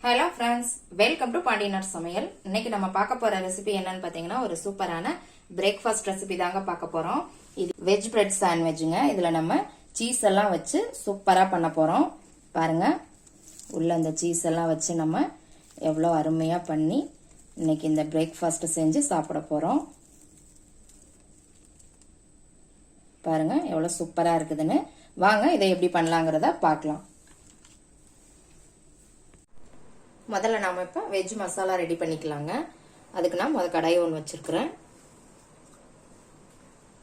Hello friends, welcome to பாண்டியனர் சமையல். இன்னைக்கு நம்ம பார்க்க போற ரெசிபி என்னன்னு பாத்தீங்கன்னா ஒரு சூப்பரான பிரேக்ஃபாஸ்ட் ரெசிபி தாங்க பார்க்க போறோம். இது வெஜ் பிரெட் சாண்ட்விச்சுங்க. இதுல நம்ம சீஸ் எல்லாம் வச்சு சூப்பரா பண்ண போறோம். பாருங்க, உள்ள அந்த சீஸ் எல்லாம் வச்சு நம்ம எவ்வளோ அருமையா பண்ணி இன்னைக்கு இந்த பிரேக்ஃபாஸ்ட் செஞ்சு சாப்பிட போறோம். பாருங்க எவ்வளோ சூப்பரா இருக்குதுன்னு. வாங்க இதை எப்படி பண்ணலாங்கிறத பார்க்கலாம். முதல்ல நாம இப்போ வெஜ் மசாலா ரெடி பண்ணிக்கலாங்க. அதுக்கு நான் முதல் கடாய் ஒன்று வச்சிருக்கிறேன்.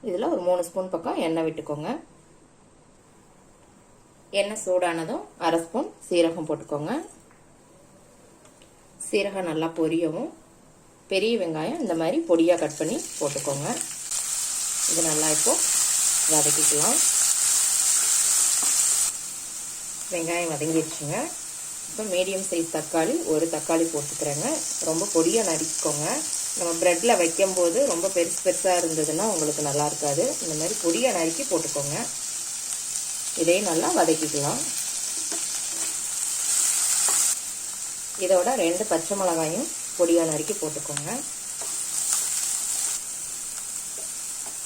இதில் ஒரு 3 ஸ்பூன் பக்கம் எண்ணெய் விட்டுக்கோங்க. எண்ணெய் சூடானதும் 1/2 ஸ்பூன் சீரகம் போட்டுக்கோங்க. சீரகம் நல்லா பொரியவும் பெரிய வெங்காயம் இந்த மாதிரி பொடியாக கட் பண்ணி போட்டுக்கோங்க. இது நல்லா இப்போ வதக்கிக்கலாம். வெங்காயம் வதங்கிடுச்சுங்க. இப்போ மீடியம் சைஸ் தக்காளி, ஒரு தக்காளி போட்டுக்கிறேங்க. ரொம்ப பொடியாக நறுக்கிக்கோங்க. நம்ம ப்ரெட்டில் வைக்கும்போது ரொம்ப பெருசாக இருந்ததுன்னா உங்களுக்கு நல்லா இருக்காது. இந்த மாதிரி பொடியாக நறுக்கி போட்டுக்கோங்க. இதையும் நல்லா வதக்கிக்கலாம். இதோட 2 பச்சை மிளகாயும் பொடியாக நறுக்கி போட்டுக்கோங்க.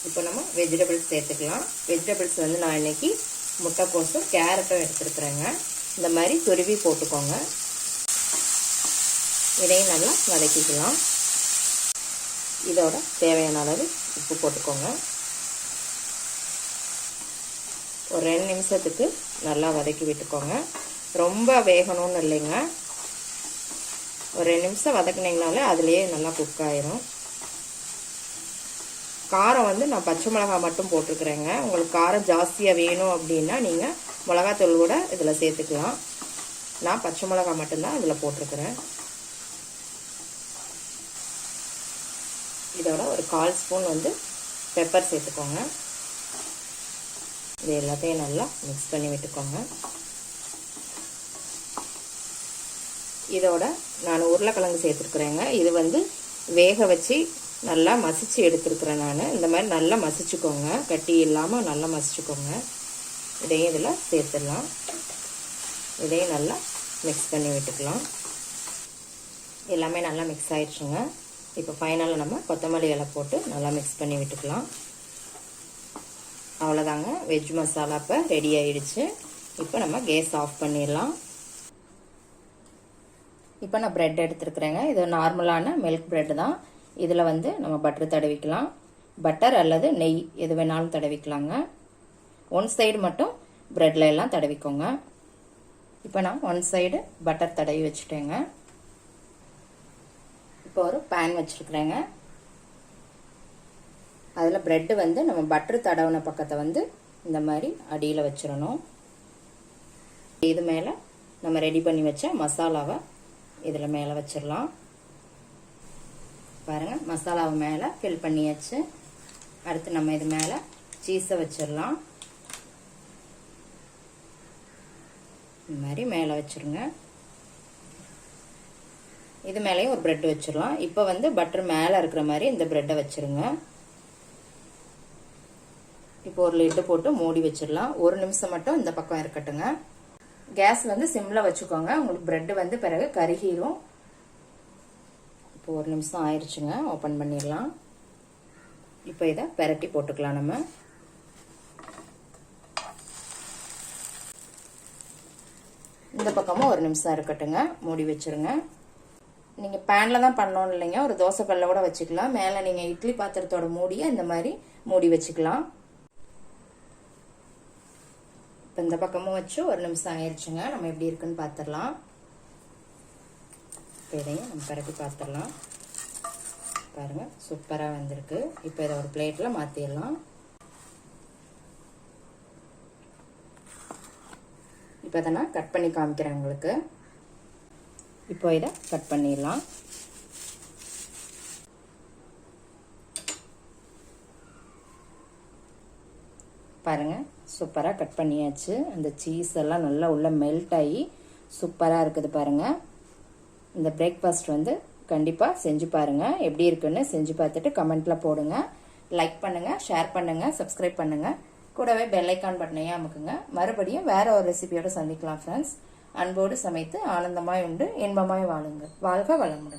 இப்போ நம்ம வெஜிடபிள்ஸ் சேர்த்துக்கலாம். வெஜிடபிள்ஸ் வந்து நான் இன்னைக்கு முட்டைக்கோசும் கேரட்டும் எடுத்துருக்குறேங்க. இந்த மாதிரி துருவி போட்டுக்கோங்க. இதையும் நல்லா வதக்கிக்கலாம். இதோட தேவையான அளவு உப்பு போட்டுக்கோங்க. ஒரு 2 நிமிஷத்துக்கு நல்லா வதக்கி விட்டுக்கோங்க. ரொம்ப வேகணும்னு இல்லைங்க. ஒரு 2 நிமிஷம் வதக்குனீங்கனாலே அதுலேயே நல்லா குக் ஆயிரும். காரம் வந்து நான் பச்சை மிளகாய் மட்டும் போட்டிருக்கிறேங்க. உங்களுக்கு காரம் ஜாஸ்தியாக வேணும் அப்படின்னா நீங்கள் மிளகாத்தூள் கூட இதில் சேர்த்துக்கலாம். நான் பச்சை மிளகாய் மட்டும்தான் இதில் போட்டிருக்கிறேன். இதோட ஒரு 1/4 ஸ்பூன் வந்து பெப்பர் சேர்த்துக்கோங்க. இது எல்லாத்தையும் நல்லா மிக்ஸ் பண்ணி விட்டுக்கோங்க. இதோட நான் உருளைக்கிழங்கு சேர்த்துருக்குறேங்க. இது வந்து வேக வச்சு நல்லா மசிச்சு எடுத்துருக்குறேன் நான். இந்த மாதிரி நல்லா மசிச்சுக்கோங்க. கட்டி இல்லாமல் நல்லா மசிச்சுக்கோங்க. இதையும் இதில் சேர்த்துடலாம். இதையும் நல்லா மிக்ஸ் பண்ணி விட்டுக்கலாம். எல்லாமே நல்லா மிக்ஸ் ஆயிடுச்சுங்க. இப்போ ஃபைனலில் நம்ம கொத்தமல்லி இலை போட்டு நல்லா மிக்ஸ் பண்ணி விட்டுக்கலாம். அவ்வளோதாங்க, வெஜ் மசாலா இப்போ ரெடி ஆயிடுச்சு. இப்போ நம்ம கேஸ் ஆஃப் பண்ணிடலாம். இப்போ நான் ப்ரெட் எடுத்துருக்குறேங்க. இது நார்மலான மில்க் ப்ரெட் தான். இதில் வந்து நம்ம பட்டர் தடவிக்கலாம். பட்டர் அல்லது நெய் எது வேணாலும் தடவிக்கலாங்க. 1 சைடு மட்டும் ப்ரெட்ல எல்லாம் தடவிக்கோங்க. இப்போ நான் 1 சைடு பட்டர் தடவி வச்சுட்டேங்க. இப்போ ஒரு பேன் வச்சுருக்குறேங்க. அதில் ப்ரெட்டு வந்து நம்ம பட்டர் தடவின பக்கத்தை வந்து இந்த மாதிரி அடியில் வச்சிடணும். இது மேலே நம்ம ரெடி பண்ணி வச்ச மசாலாவை இதில் மேலே வச்சிடலாம். பாருங்க, மசாலாவை மேலே ஃபில் பண்ணியாச்சு. அடுத்து நம்ம இது மேலே சீஸை வச்சிடலாம். இந்த மாதிரி மேலே வச்சிருங்க. இது மேலேயும் ஒரு பிரெட் வச்சிடலாம். இப்போ வந்து பட்டர் மேலே இருக்கிற மாதிரி இந்த பிரெட்டை வச்சிருங்க. இப்போ ஒரு லிட்டு போட்டு மூடி வச்சிடலாம். 1 நிமிஷம் மட்டும் இந்த பக்கம் இருக்கட்டுங்க. கேஸ் வந்து சிம்ல வச்சுக்கோங்க. உங்களுக்கு பிரெட் வந்து பிறகு கருகிரும். இப்போ 1 நிமிஷம் ஆயிடுச்சுங்க. ஓப்பன் பண்ணிடலாம். இப்போ இதை பெரட்டி போட்டுக்கலாம். நம்ம இந்த பக்கமும் 1 நிமிஷம் இருக்கட்டுங்க. மூடி வச்சிருங்க. நீங்கள் பேனில் தான் பண்ணணும் இல்லைங்க, ஒரு தோசை கல்ல கூட வச்சுக்கலாம். மேலே நீங்கள் இட்லி பாத்திரத்தோட மூடியை இந்த மாதிரி மூடி வச்சுக்கலாம். இப்போ இந்த பக்கமும் வச்சு 1 நிமிஷம் ஆயிடுச்சுங்க. நம்ம எப்படி இருக்குன்னு பார்த்துடலாம். இதையும் நம்ம பரப்பி பார்த்துடலாம். பாருங்க, சூப்பராக வந்திருக்கு. இப்போ இதை ஒரு பிளேட்டில் மாற்றிடலாம். இப்போ இதை நான் கட் பண்ணி காமிக்கிறேன் உங்களுக்கு. இப்போ இதை கட் பண்ணிடலாம். பாருங்க, சூப்பராக கட் பண்ணியாச்சு. அந்த சீஸ் எல்லாம் நல்லா உள்ள மெல்ட் ஆகி சூப்பராக இருக்குது பாருங்க. இந்த பிரேக்ஃபாஸ்ட் வந்து கண்டிப்பாக செஞ்சு பாருங்க. எப்படி இருக்குன்னு செஞ்சு பார்த்துட்டு கமெண்ட்ல போடுங்க. லைக் பண்ணுங்க, ஷேர் பண்ணுங்க, சப்ஸ்கிரைப் பண்ணுங்க. கூடவே பெல் ஐக்கான் பட்டனையும் அமுக்குங்க. மறுபடியும் வேற ஒரு ரெசிபியோட சந்திக்கலாம் ஃப்ரெண்ட்ஸ். அன்போடு சமைத்து ஆனந்தமாய் உண்டு இன்பமாய் வாழுங்கள். வாழ்க வளமுடன்.